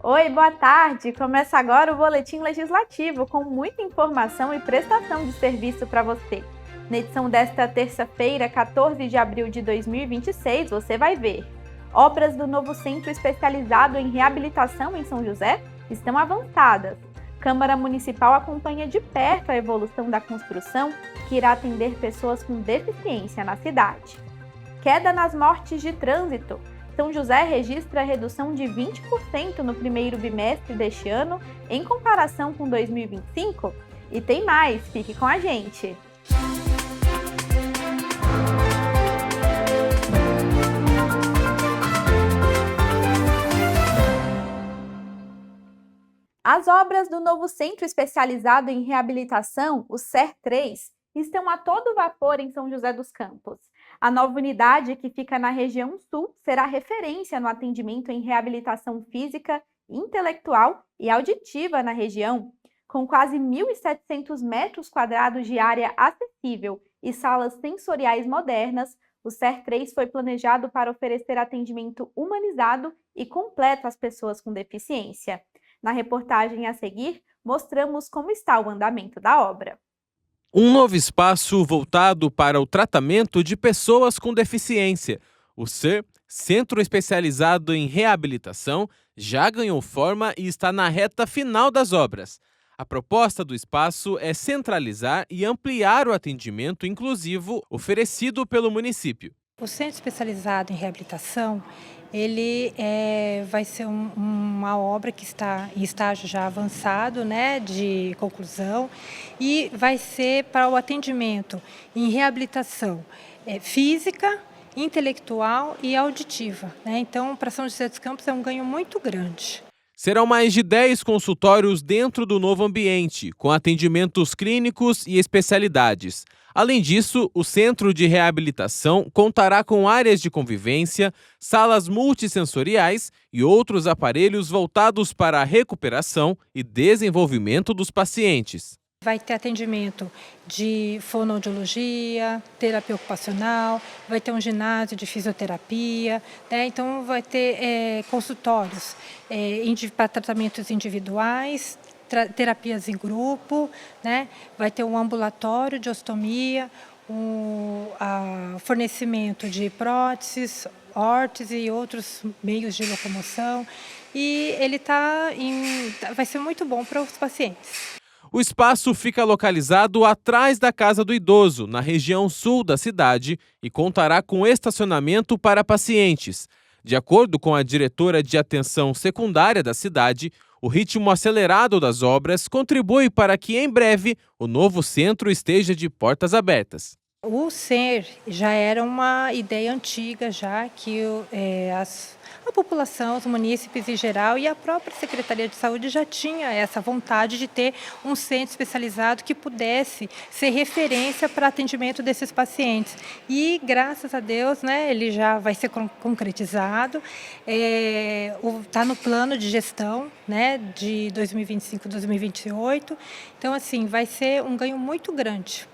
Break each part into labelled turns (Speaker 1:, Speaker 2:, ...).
Speaker 1: Oi, boa tarde! Começa agora o Boletim Legislativo com muita informação e prestação de serviço para você. Na edição desta terça-feira, 14 de abril de 2026, você vai ver: obras do novo Centro Especializado em Reabilitação em São José estão avançadas. Câmara Municipal acompanha de perto a evolução da construção que irá atender pessoas com deficiência na cidade. Queda nas mortes de trânsito. São José registra redução de 20% no primeiro bimestre deste ano, em comparação com 2025. E tem mais, fique com a gente! As obras do novo Centro Especializado em Reabilitação, o CER3, estão a todo vapor em São José dos Campos. A nova unidade, que fica na região sul, será referência no atendimento em reabilitação física, intelectual e auditiva na região. Com quase 1.700 metros quadrados de área acessível e salas sensoriais modernas, o CER3 foi planejado para oferecer atendimento humanizado e completo às pessoas com deficiência. Na reportagem a seguir, mostramos como está o andamento da obra.
Speaker 2: Um novo espaço voltado para o tratamento de pessoas com deficiência. O CER, Centro Especializado em Reabilitação, já ganhou forma e está na reta final das obras. A proposta do espaço é centralizar e ampliar o atendimento inclusivo oferecido pelo município.
Speaker 3: O Centro Especializado em Reabilitação, ele vai ser uma obra que está em estágio já avançado, né, de conclusão, e vai ser para o atendimento em reabilitação física, intelectual e auditiva, né? Então, para São José dos Campos é um ganho muito grande.
Speaker 2: Serão mais de 10 consultórios dentro do novo ambiente, com atendimentos clínicos e especialidades. Além disso, o Centro de Reabilitação contará com áreas de convivência, salas multissensoriais e outros aparelhos voltados para a recuperação e desenvolvimento dos pacientes.
Speaker 3: Vai ter atendimento de fonoaudiologia, terapia ocupacional, vai ter um ginásio de fisioterapia, né? Então vai ter consultórios para tratamentos individuais, terapias em grupo, né? Vai ter um ambulatório de ostomia, fornecimento de próteses, órtese e outros meios de locomoção. E ele vai ser muito bom para os pacientes.
Speaker 2: O espaço fica localizado atrás da Casa do Idoso, na região sul da cidade, e contará com estacionamento para pacientes. De acordo com a diretora de atenção secundária da cidade, o ritmo acelerado das obras contribui para que, em breve, o novo centro esteja de portas abertas.
Speaker 3: O CER já era uma ideia antiga, já que a população, os munícipes em geral e a própria Secretaria de Saúde já tinha essa vontade de ter um centro especializado que pudesse ser referência para atendimento desses pacientes. E, graças a Deus, né, ele já vai ser concretizado, está no plano de gestão, né, de 2025-2028. Então, assim, vai ser um ganho muito grande.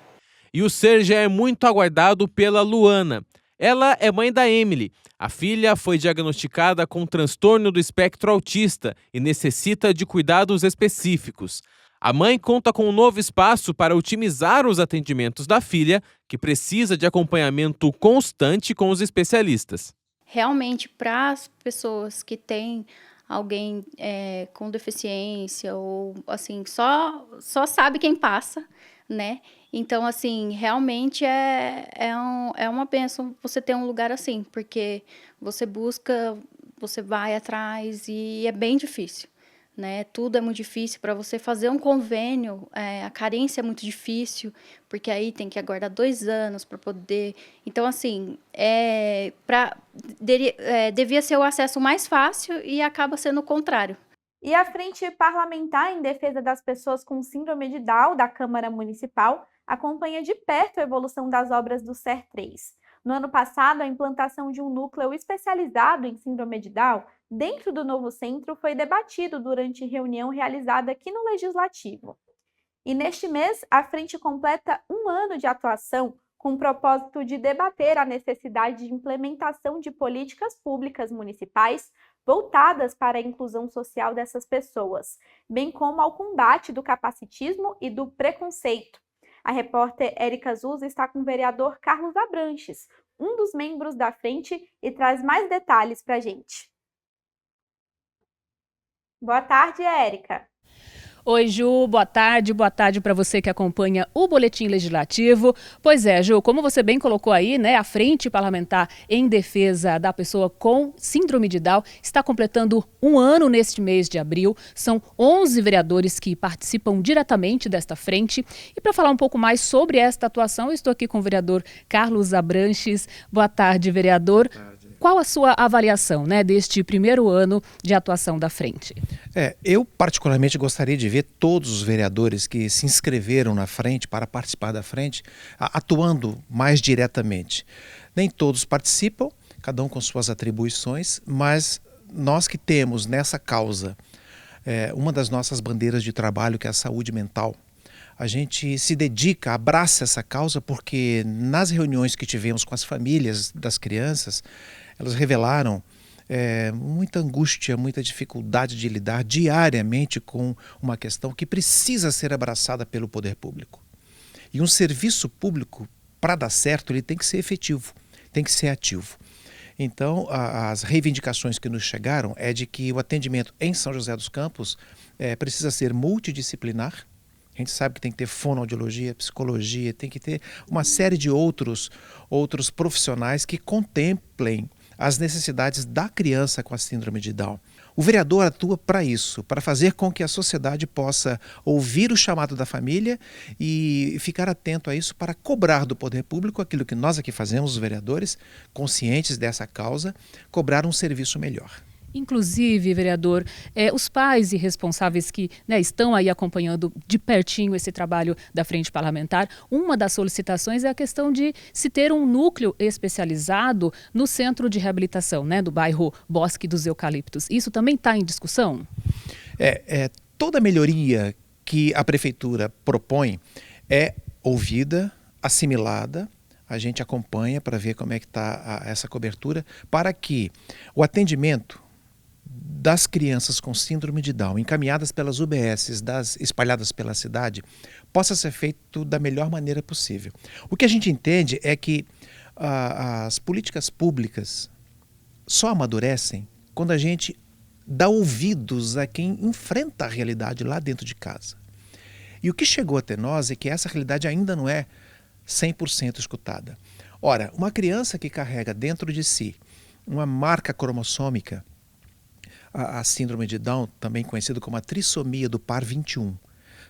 Speaker 2: E o CER já é muito aguardado pela Luana. Ela é mãe da Emily. A filha foi diagnosticada com transtorno do espectro autista e necessita de cuidados específicos. A mãe conta com um novo espaço para otimizar os atendimentos da filha, que precisa de acompanhamento constante com os especialistas.
Speaker 4: Realmente, para as pessoas que têm alguém com deficiência ou assim, só sabe quem passa, né? Então, assim, realmente é uma bênção você ter um lugar assim, porque você busca, você vai atrás e é bem difícil, né? Tudo é muito difícil. Para você fazer um convênio, a carência é muito difícil, porque aí tem que aguardar 2 anos para poder. Então, assim, devia ser o acesso mais fácil e acaba sendo o contrário.
Speaker 1: E a Frente Parlamentar em Defesa das Pessoas com Síndrome de Down da Câmara Municipal acompanha de perto a evolução das obras do CER3. No ano passado, a implantação de um núcleo especializado em síndrome de Down dentro do novo centro foi debatido durante reunião realizada aqui no Legislativo. E neste mês, a Frente completa 1 ano de atuação com o propósito de debater a necessidade de implementação de políticas públicas municipais voltadas para a inclusão social dessas pessoas, bem como ao combate do capacitismo e do preconceito. A repórter Érica Azuz está com o vereador Carlos Abranches, um dos membros da frente, e traz mais detalhes para a gente. Boa tarde, Érica.
Speaker 5: Oi, Ju, boa tarde para você que acompanha o Boletim Legislativo. Pois é, Ju, como você bem colocou aí, né, a Frente Parlamentar em Defesa da Pessoa com Síndrome de Down está completando um ano neste mês de abril. São 11 vereadores que participam diretamente desta frente. E para falar um pouco mais sobre esta atuação, eu estou aqui com o vereador Carlos Abranches. Boa tarde, vereador. Boa tarde. Qual a sua avaliação, né, deste primeiro ano de atuação da frente?
Speaker 6: Eu particularmente gostaria de ver todos os vereadores que se inscreveram na frente para participar da frente atuando mais diretamente. Nem todos participam, cada um com suas atribuições, mas nós que temos nessa causa uma das nossas bandeiras de trabalho, que é a saúde mental, a gente se dedica, abraça essa causa, porque nas reuniões que tivemos com as famílias das crianças, elas revelaram muita angústia, muita dificuldade de lidar diariamente com uma questão que precisa ser abraçada pelo poder público. E um serviço público, para dar certo, ele tem que ser efetivo, tem que ser ativo. Então, as reivindicações que nos chegaram é de que o atendimento em São José dos Campos precisa ser multidisciplinar. A gente sabe que tem que ter fonoaudiologia, psicologia, tem que ter uma série de outros profissionais que contemplem as necessidades da criança com a síndrome de Down. O vereador atua para isso, para fazer com que a sociedade possa ouvir o chamado da família e ficar atento a isso para cobrar do poder público aquilo que nós aqui fazemos, os vereadores, conscientes dessa causa, cobrar um serviço melhor.
Speaker 5: Inclusive, vereador, os pais e responsáveis que, né, estão aí acompanhando de pertinho esse trabalho da Frente Parlamentar, uma das solicitações é a questão de se ter um núcleo especializado no centro de reabilitação, né, do bairro Bosque dos Eucaliptos. Isso também está em discussão?
Speaker 6: Toda melhoria que a Prefeitura propõe é ouvida, assimilada. A gente acompanha para ver como é que está essa cobertura, para que o atendimento das crianças com síndrome de Down, encaminhadas pelas UBSs espalhadas pela cidade, possa ser feito da melhor maneira possível. O que a gente entende é que as políticas públicas só amadurecem quando a gente dá ouvidos a quem enfrenta a realidade lá dentro de casa. E o que chegou até nós é que essa realidade ainda não é 100% escutada. Ora, uma criança que carrega dentro de si uma marca cromossômica, a síndrome de Down, também conhecida como a trissomia do par 21,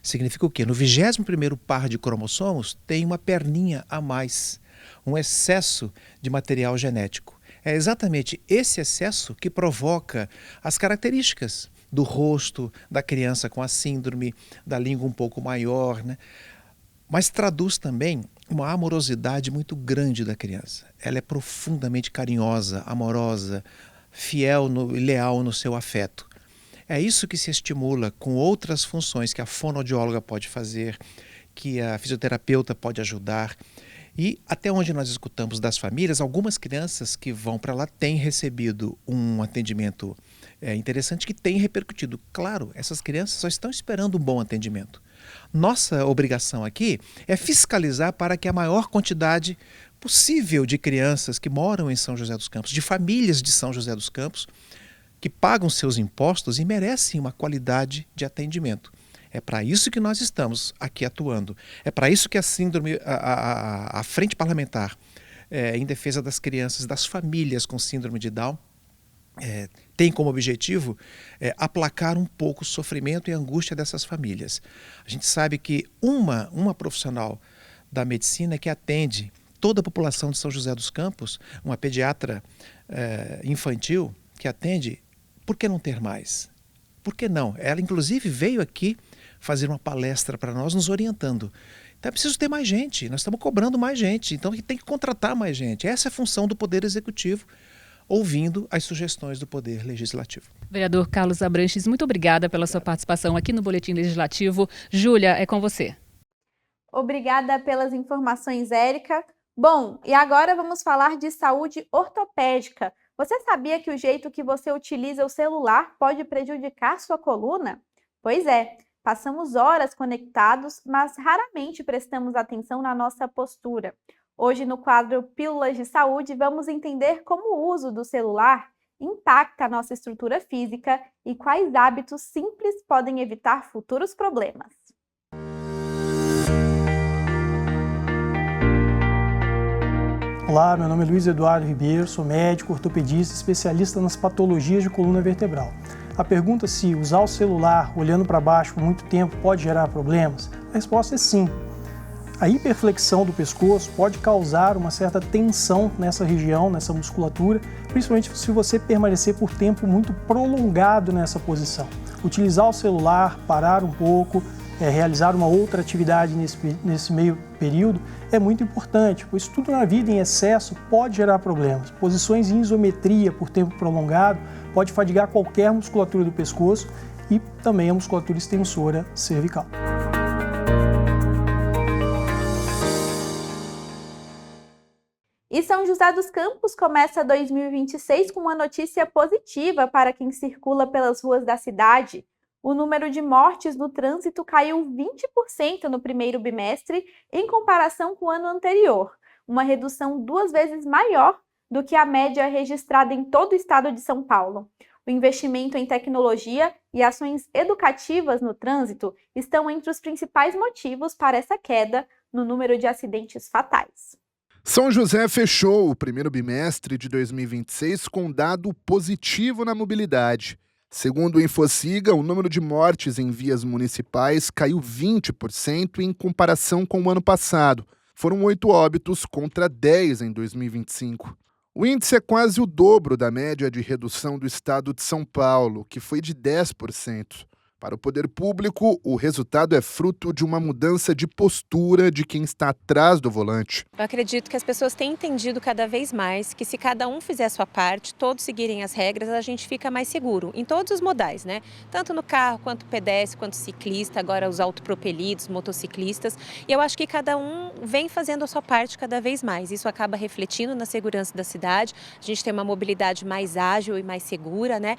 Speaker 6: significa o quê? No 21º par de cromossomos tem uma perninha a mais, um excesso de material genético. É exatamente esse excesso que provoca as características do rosto da criança com a síndrome, da língua um pouco maior, né? Mas traduz também uma amorosidade muito grande da criança. Ela é profundamente carinhosa, amorosa, fiel e leal no seu afeto. É isso que se estimula com outras funções que a fonoaudióloga pode fazer, que a fisioterapeuta pode ajudar. E até onde nós escutamos das famílias, algumas crianças que vão para lá têm recebido um atendimento interessante que tem repercutido. Claro, essas crianças só estão esperando um bom atendimento. Nossa obrigação aqui é fiscalizar para que a maior quantidade possível de crianças que moram em São José dos Campos, de famílias de São José dos Campos, que pagam seus impostos e merecem uma qualidade de atendimento. É para isso que nós estamos aqui atuando. É para isso que a Frente Parlamentar em defesa das crianças, das famílias com síndrome de Down, tem como objetivo aplacar um pouco o sofrimento e a angústia dessas famílias. A gente sabe que uma profissional da medicina que atende toda a população de São José dos Campos, uma pediatra infantil que atende, por que não ter mais? Por que não? Ela, inclusive, veio aqui fazer uma palestra para nós, nos orientando. Então é preciso ter mais gente, nós estamos cobrando mais gente, então tem que contratar mais gente. Essa é a função do Poder Executivo, ouvindo as sugestões do Poder Legislativo.
Speaker 5: Vereador Carlos Abranches, muito obrigada pela sua participação aqui no Boletim Legislativo. Júlia, é com você.
Speaker 1: Obrigada pelas informações, Érica. Bom, e agora vamos falar de saúde ortopédica, Você sabia que o jeito que você utiliza o celular pode prejudicar sua coluna? Pois é, passamos horas conectados, mas raramente prestamos atenção na nossa postura. Hoje, no quadro Pílulas de Saúde, vamos entender como o uso do celular impacta a nossa estrutura física e quais hábitos simples podem evitar futuros problemas.
Speaker 7: Olá, meu nome é Luiz Eduardo Ribeiro, sou médico, ortopedista, especialista nas patologias de coluna vertebral. A pergunta se usar o celular olhando para baixo por muito tempo pode gerar problemas? A resposta é sim. A hiperflexão do pescoço pode causar uma certa tensão nessa região, nessa musculatura, principalmente se você permanecer por tempo muito prolongado nessa posição. Utilizar o celular, parar um pouco, realizar uma outra atividade nesse meio período é muito importante, pois tudo na vida em excesso pode gerar problemas. Posições em isometria por tempo prolongado pode fadigar qualquer musculatura do pescoço e também a musculatura extensora cervical.
Speaker 1: E São José dos Campos começa 2026 com uma notícia positiva para quem circula pelas ruas da cidade. O número de mortes no trânsito caiu 20% no primeiro bimestre em comparação com o ano anterior, uma redução 2 vezes maior do que a média registrada em todo o estado de São Paulo. O investimento em tecnologia e ações educativas no trânsito estão entre os principais motivos para essa queda no número de acidentes fatais.
Speaker 8: São José fechou o primeiro bimestre de 2026 com dado positivo na mobilidade. Segundo o Infociga, o número de mortes em vias municipais caiu 20% em comparação com o ano passado. Foram 8 óbitos contra 10 em 2025. O índice é quase o dobro da média de redução do estado de São Paulo, que foi de 10%. Para o poder público, o resultado é fruto de uma mudança de postura de quem está atrás do volante.
Speaker 9: Eu acredito que as pessoas têm entendido cada vez mais que se cada um fizer a sua parte, todos seguirem as regras, a gente fica mais seguro, em todos os modais, né? Tanto no carro, quanto pedestre, quanto ciclista, agora os autopropelidos, motociclistas. E eu acho que cada um vem fazendo a sua parte cada vez mais. Isso acaba refletindo na segurança da cidade. A gente tem uma mobilidade mais ágil e mais segura, né?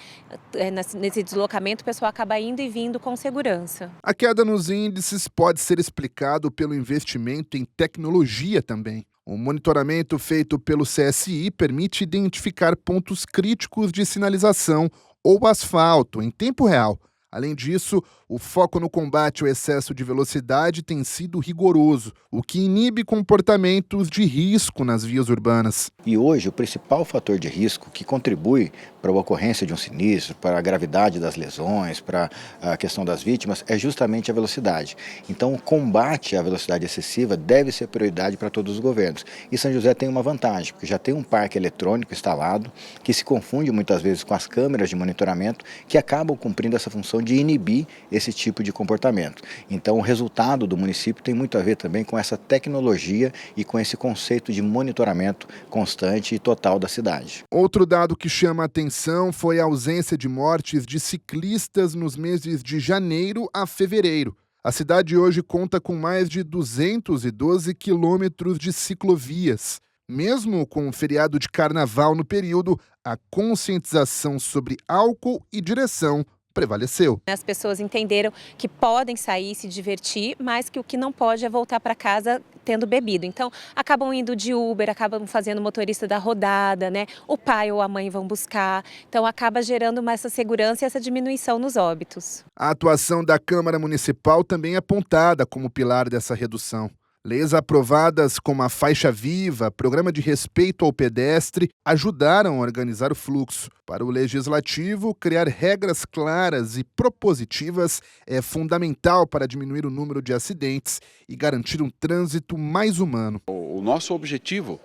Speaker 9: Nesse deslocamento o pessoal acaba indo e vindo com segurança.
Speaker 8: A queda nos índices pode ser explicado pelo investimento em tecnologia também. O monitoramento feito pelo CSI permite identificar pontos críticos de sinalização ou asfalto em tempo real. Além disso, o foco no combate ao excesso de velocidade tem sido rigoroso, o que inibe comportamentos de risco nas vias urbanas.
Speaker 10: E hoje, o principal fator de risco que contribui para a ocorrência de um sinistro, para a gravidade das lesões, para a questão das vítimas, é justamente a velocidade. Então, o combate à velocidade excessiva deve ser prioridade para todos os governos. E São José tem uma vantagem, porque já tem um parque eletrônico instalado, que se confunde muitas vezes com as câmeras de monitoramento, que acabam cumprindo essa função de inibir esse tipo de comportamento. Então, o resultado do município tem muito a ver também com essa tecnologia e com esse conceito de monitoramento constante e total da cidade.
Speaker 8: Outro dado que chama a atenção foi a ausência de mortes de ciclistas nos meses de janeiro a fevereiro. A cidade hoje conta com mais de 212 quilômetros de ciclovias. Mesmo com o feriado de carnaval no período, a conscientização sobre álcool e direção prevaleceu.
Speaker 9: As pessoas entenderam que podem sair, se divertir, mas que o que não pode é voltar para casa tendo bebido. Então, acabam indo de Uber, acabam fazendo motorista da rodada, né? O pai ou a mãe vão buscar. Então, acaba gerando mais essa segurança e essa diminuição nos óbitos.
Speaker 8: A atuação da Câmara Municipal também é apontada como pilar dessa redução. Leis aprovadas como a Faixa Viva, Programa de Respeito ao Pedestre, ajudaram a organizar o fluxo. Para o Legislativo, criar regras claras e propositivas é fundamental para diminuir o número de acidentes e garantir um trânsito mais humano.
Speaker 11: O nosso objetivo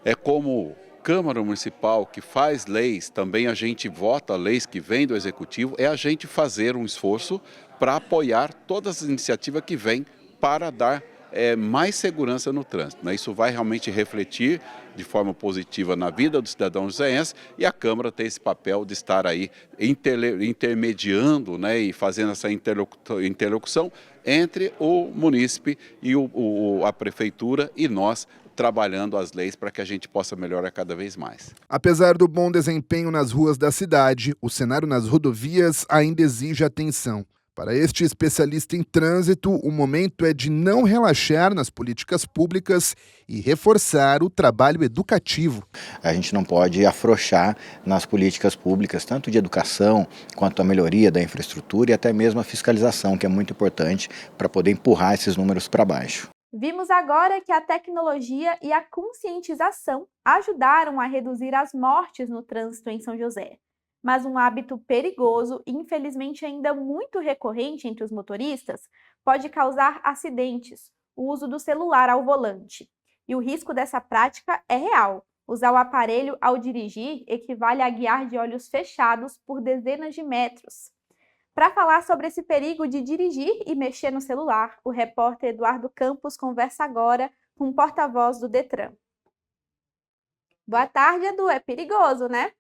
Speaker 11: é, como Câmara Municipal que faz leis, também a gente vota leis que vêm do Executivo, é a gente fazer um esforço para apoiar todas as iniciativas que vêm para dar mais segurança no trânsito. Isso vai realmente refletir de forma positiva na vida do cidadão joseense e a Câmara tem esse papel de estar aí intermediando, e fazendo essa interlocução entre o munícipe e a Prefeitura e nós, trabalhando as leis para que a gente possa melhorar cada vez mais.
Speaker 8: Apesar do bom desempenho nas ruas da cidade, o cenário nas rodovias ainda exige atenção. Para este especialista em trânsito, o momento é de não relaxar nas políticas públicas e reforçar o trabalho educativo.
Speaker 10: A gente não pode afrouxar nas políticas públicas, tanto de educação, quanto a melhoria da infraestrutura e até mesmo a fiscalização, que é muito importante para poder empurrar esses números para baixo.
Speaker 1: Vimos agora que a tecnologia e a conscientização ajudaram a reduzir as mortes no trânsito em São José. Mas um hábito perigoso e infelizmente ainda muito recorrente entre os motoristas pode causar acidentes, o uso do celular ao volante. E o risco dessa prática é real. Usar o aparelho ao dirigir equivale a guiar de olhos fechados por dezenas de metros. Para falar sobre esse perigo de dirigir e mexer no celular, o repórter Eduardo Campos conversa agora com o porta-voz do Detran. Boa tarde, Edu. É perigoso, né?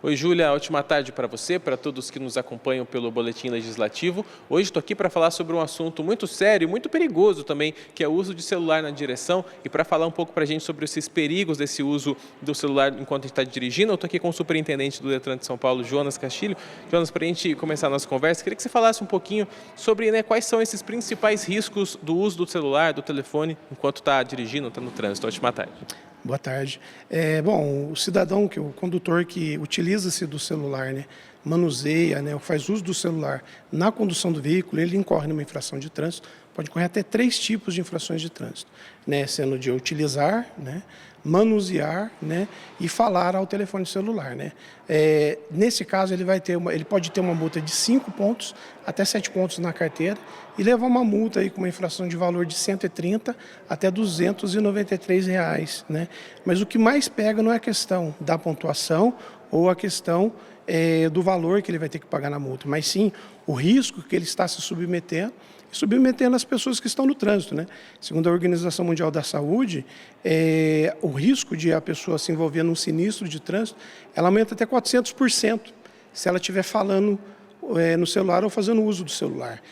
Speaker 2: Oi, Júlia, ótima tarde para você, para todos que nos acompanham pelo Boletim Legislativo. Hoje estou aqui para falar sobre um assunto muito sério e muito perigoso também, que é o uso de celular na direção. E para falar um pouco para a gente sobre esses perigos desse uso do celular enquanto a gente está dirigindo, eu estou aqui com o superintendente do Detran de São Paulo, Jonas Castilho. Jonas, para a gente começar a nossa conversa, queria que você falasse um pouquinho sobre quais são esses principais riscos do uso do celular, do telefone, enquanto está dirigindo, está no trânsito. Ótima tarde.
Speaker 12: Boa tarde. O cidadão, o condutor que utiliza-se do celular, manuseia, faz uso do celular na condução do veículo, ele incorre numa infração de trânsito, pode incorrer até 3 tipos de infrações de trânsito, sendo de utilizar, manusear, e falar ao telefone celular, nesse caso ele pode ter uma multa de 5 pontos até 7 pontos na carteira e levar uma multa aí com uma infração de valor de 130 até R$293, Mas o que mais pega não é a questão da pontuação ou a questão do valor que ele vai ter que pagar na multa, mas sim o risco que ele está se submetendo as pessoas que estão no trânsito, Segundo a Organização Mundial da Saúde, o risco de a pessoa se envolver num sinistro de trânsito, ela aumenta até 400% se ela estiver falando no celular ou fazendo uso do celular,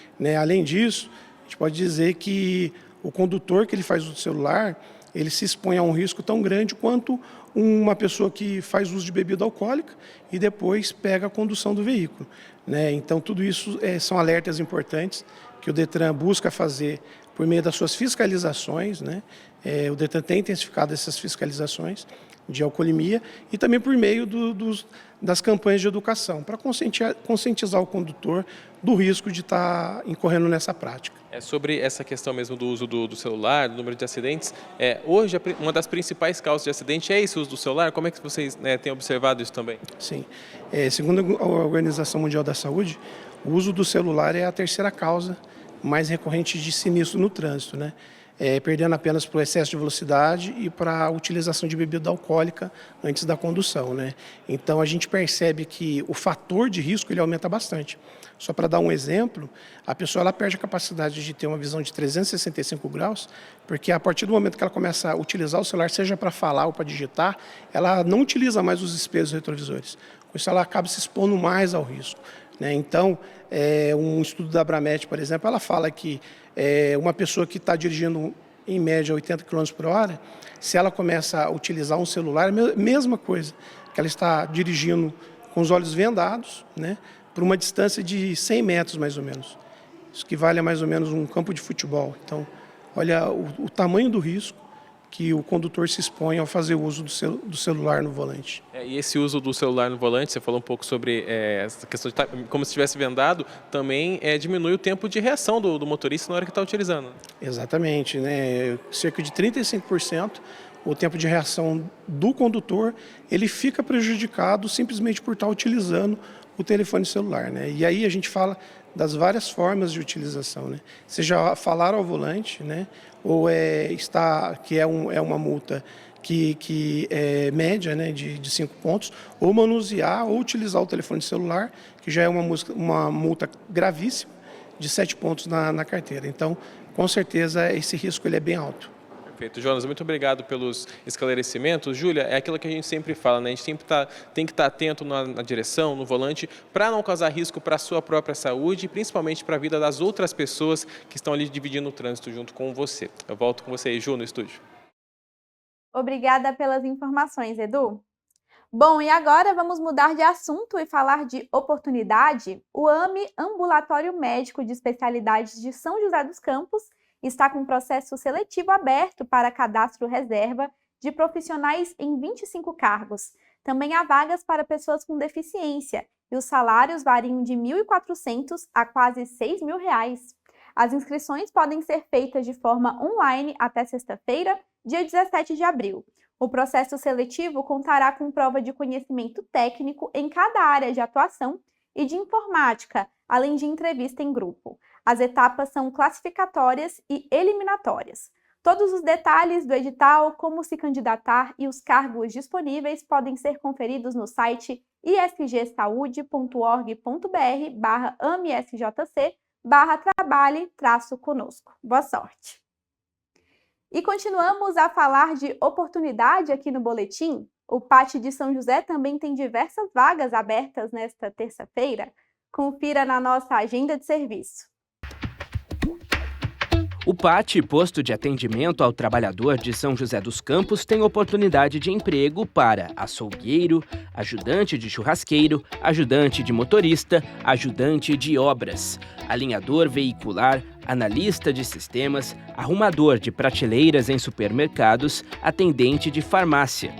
Speaker 12: Além disso, a gente pode dizer que o condutor que ele faz uso do celular, ele se expõe a um risco tão grande quanto uma pessoa que faz uso de bebida alcoólica e depois pega a condução do veículo, Então, tudo isso são alertas importantes que o Detran busca fazer por meio das suas fiscalizações, O Detran tem intensificado essas fiscalizações de alcoolemia e também por meio das campanhas de educação, para conscientizar o condutor do risco de estar incorrendo nessa prática.
Speaker 2: Sobre essa questão mesmo do uso do celular, do número de acidentes, hoje uma das principais causas de acidente é esse uso do celular. Como é que vocês têm observado isso também?
Speaker 12: Sim. Segundo a Organização Mundial da Saúde, o uso do celular é a terceira causa mais recorrente de sinistro no trânsito, perdendo apenas para o excesso de velocidade e para a utilização de bebida alcoólica antes da condução, Então, a gente percebe que o fator de risco ele aumenta bastante. Só para dar um exemplo, a pessoa ela perde a capacidade de ter uma visão de 365 graus, porque a partir do momento que ela começa a utilizar o celular, seja para falar ou para digitar, ela não utiliza mais os espelhos retrovisores. Com isso, ela acaba se expondo mais ao risco, Então, um estudo da Abramet, por exemplo, ela fala que uma pessoa que está dirigindo em média 80 km por hora, se ela começa a utilizar um celular, é a mesma coisa, que ela está dirigindo com os olhos vendados, por uma distância de 100 metros mais ou menos. Isso equivale a mais ou menos um campo de futebol. Então, olha o tamanho do risco que o condutor se expõe ao fazer uso do celular no volante.
Speaker 2: E esse uso do celular no volante, você falou um pouco sobre essa questão de como se estivesse vendado, também diminui o tempo de reação do motorista na hora que está utilizando.
Speaker 12: Exatamente, cerca de 35% o tempo de reação do condutor, ele fica prejudicado simplesmente por estar utilizando o telefone celular, E aí a gente fala das várias formas de utilização, Seja falar ao volante, ou que é uma multa que é média, de 5 pontos, ou manusear ou utilizar o telefone celular, que já é uma multa gravíssima, de 7 pontos na carteira. Então, com certeza, esse risco ele é bem alto.
Speaker 2: Perfeito. Jonas, muito obrigado pelos esclarecimentos. Júlia, é aquilo que a gente sempre fala, né? A gente sempre tem que estar atento na direção, no volante, para não causar risco para a sua própria saúde e principalmente para a vida das outras pessoas que estão ali dividindo o trânsito junto com você. Eu volto com você aí, Ju, no estúdio.
Speaker 1: Obrigada pelas informações, Edu. Bom, e agora vamos mudar de assunto e falar de oportunidade. O AME, Ambulatório Médico de Especialidades de São José dos Campos, está com processo seletivo aberto para cadastro reserva de profissionais em 25 cargos. Também há vagas para pessoas com deficiência e os salários variam de R$ 1.400 a quase R$ 6.000. As inscrições podem ser feitas de forma online até sexta-feira, dia 17 de abril. O processo seletivo contará com prova de conhecimento técnico em cada área de atuação e de informática, além de entrevista em grupo. As etapas são classificatórias e eliminatórias. Todos os detalhes do edital, como se candidatar e os cargos disponíveis podem ser conferidos no site isgsaude.org.br/amesjc/trabalhe-conosco. Boa sorte! E continuamos a falar de oportunidade aqui no Boletim. O PAT de São José também tem diversas vagas abertas nesta terça-feira. Confira na nossa agenda de serviço.
Speaker 13: O PAT, Posto de Atendimento ao Trabalhador de São José dos Campos, tem oportunidade de emprego para açougueiro, ajudante de churrasqueiro, ajudante de motorista, ajudante de obras, alinhador veicular, analista de sistemas, arrumador de prateleiras em supermercados, atendente de farmácia,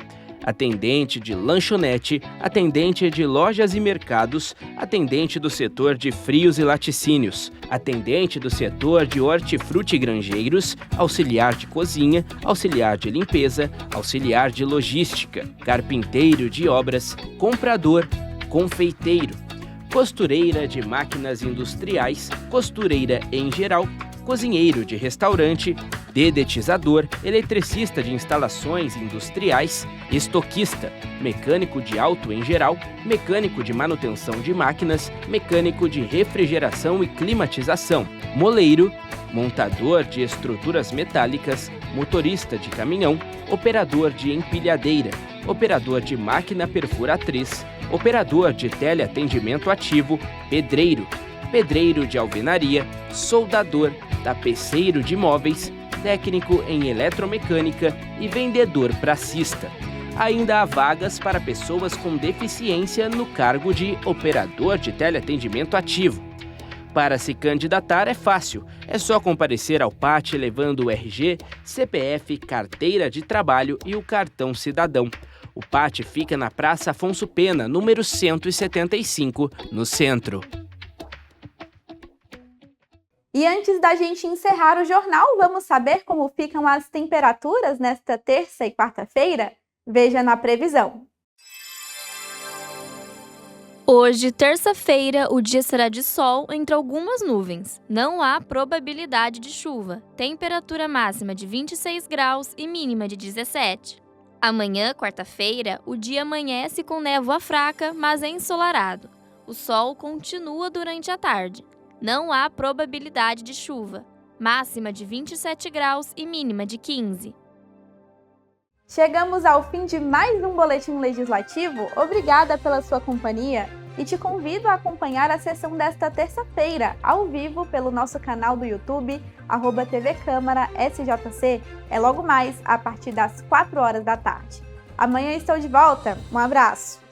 Speaker 13: atendente de lanchonete, atendente de lojas e mercados, atendente do setor de frios e laticínios, atendente do setor de hortifruti granjeiros, auxiliar de cozinha, auxiliar de limpeza, auxiliar de logística, carpinteiro de obras, comprador, confeiteiro, costureira de máquinas industriais, costureira em geral, cozinheiro de restaurante, dedetizador, eletricista de instalações industriais, estoquista, mecânico de auto em geral, mecânico de manutenção de máquinas, mecânico de refrigeração e climatização, moleiro, montador de estruturas metálicas, motorista de caminhão, operador de empilhadeira, operador de máquina perfuratriz, operador de teleatendimento ativo, pedreiro, pedreiro de alvenaria, soldador, tapeceiro de móveis, técnico em eletromecânica e vendedor pracista. Ainda há vagas para pessoas com deficiência no cargo de operador de teleatendimento ativo. Para se candidatar é fácil, é só comparecer ao PAT levando o RG, CPF, carteira de trabalho e o cartão cidadão. O PAT fica na Praça Afonso Pena, número 175, no centro.
Speaker 1: E antes da gente encerrar o jornal, vamos saber como ficam as temperaturas nesta terça e quarta-feira? Veja na previsão.
Speaker 14: Hoje, terça-feira, o dia será de sol entre algumas nuvens. Não há probabilidade de chuva. Temperatura máxima de 26 graus e mínima de 17. Amanhã, quarta-feira, o dia amanhece com névoa fraca, mas é ensolarado. O sol continua durante a tarde. Não há probabilidade de chuva. Máxima de 27 graus e mínima de 15.
Speaker 1: Chegamos ao fim de mais um Boletim Legislativo. Obrigada pela sua companhia e te convido a acompanhar a sessão desta terça-feira, ao vivo, pelo nosso canal do YouTube, @TV Câmara SJC. É logo mais, a partir das 4 horas da tarde. Amanhã estou de volta. Um abraço!